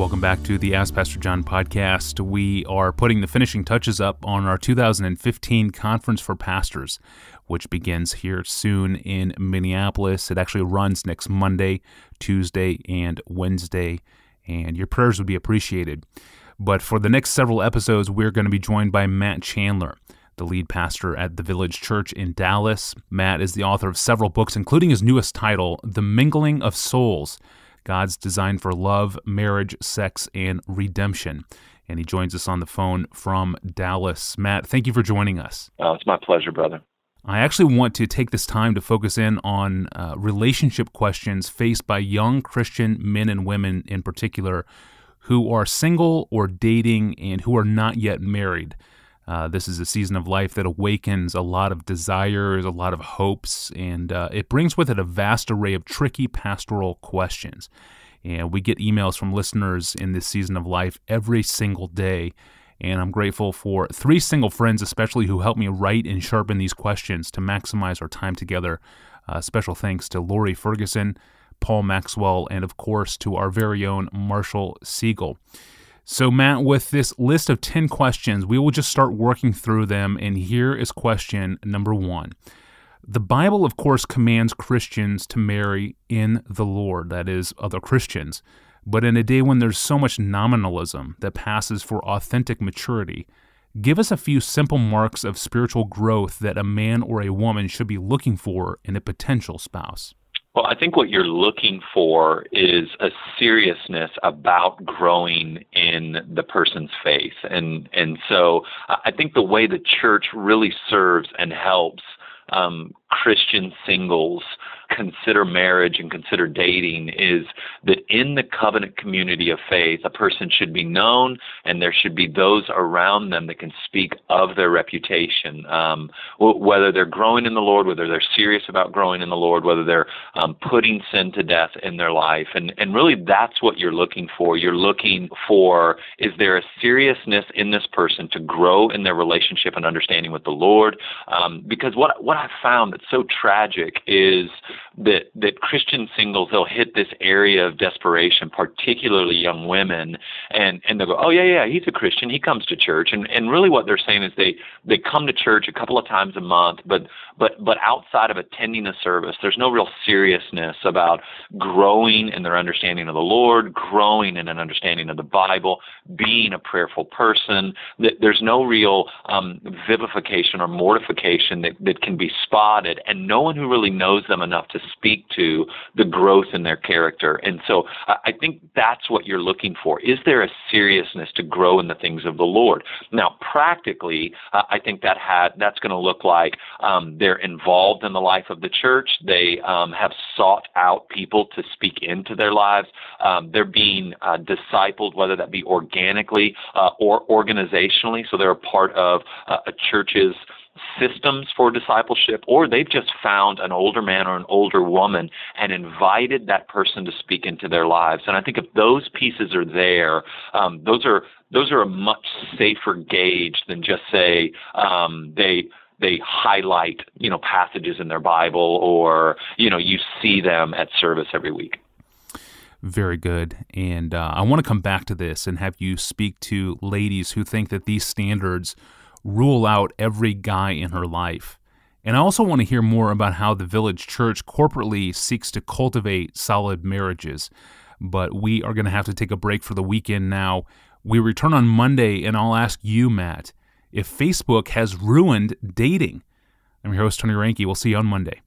Welcome back to the Ask Pastor John podcast. We are putting the finishing touches up on our 2015 Conference for Pastors, which begins here soon in Minneapolis. It actually runs next Monday, Tuesday, and Wednesday, and your prayers would be appreciated. But for the next several episodes, we're going to be joined by Matt Chandler, the lead pastor at the Village Church in Dallas. Matt is the author of several books, including his newest title, The Mingling of Souls, God's Design for Love, Marriage, Sex, and Redemption. And he joins us on the phone from Dallas. Matt, thank you for joining us. Oh, it's my pleasure, brother. I actually want to take this time to focus in on relationship questions faced by young Christian men and women in particular who are single or dating and who are not yet married. This is a season of life that awakens a lot of desires, a lot of hopes, and it brings with it a vast array of tricky pastoral questions. And we get emails from listeners in this season of life every single day, and I'm grateful for 3 single friends especially who help me write and sharpen these questions to maximize our time together. Special thanks to Lori Ferguson, Paul Maxwell, and of course to our very own Marshall Siegel. So Matt, with this list of 10 questions, we will just start working through them, and here is question number 1. The Bible, of course, commands Christians to marry in the Lord, that is, other Christians. But in a day when there's so much nominalism that passes for authentic maturity, give us a few simple marks of spiritual growth that a man or a woman should be looking for in a potential spouse. Well, I think what you're looking for is a seriousness about growing in the person's faith. And so I think the way the church really serves and helps Christian singles consider marriage and consider dating is that in the covenant community of faith, a person should be known and there should be those around them that can speak of their reputation, whether they're growing in the Lord, whether they're serious about growing in the Lord, whether they're putting sin to death in their life. And really that's what you're looking for. You're looking for, is there a seriousness in this person to grow in their relationship and understanding with the Lord? Because what I've found that's so tragic is that Christian singles, they'll hit this area of desperation, particularly young women, and they'll go, oh, yeah, he's a Christian, he comes to church. And really what they're saying is they come to church a couple of times a month, but outside of attending a service, there's no real seriousness about growing in their understanding of the Lord, growing in an understanding of the Bible, being a prayerful person. There's no real vivification or mortification that can be spotted, and no one who really knows them enough to speak to the growth in their character. And so I think that's what you're looking for. Is there a seriousness to grow in the things of the Lord? Now, practically, I think that's going to look like they're involved in the life of the church. They have sought out people to speak into their lives. They're being discipled, whether that be organically or organizationally. So they're a part of a church's systems for discipleship, or they've just found an older man or an older woman and invited that person to speak into their lives. And I think if those pieces are there, those are a much safer gauge than just say they highlight passages in their Bible, or you see them at service every week. Very good. And I want to come back to this and have you speak to ladies who think that these standards rule out every guy in her life. And I also want to hear more about how the Village Church corporately seeks to cultivate solid marriages. But we are going to have to take a break for the weekend now. We return on Monday, and I'll ask you, Matt, if Facebook has ruined dating. I'm your host, Tony Reinke. We'll see you on Monday.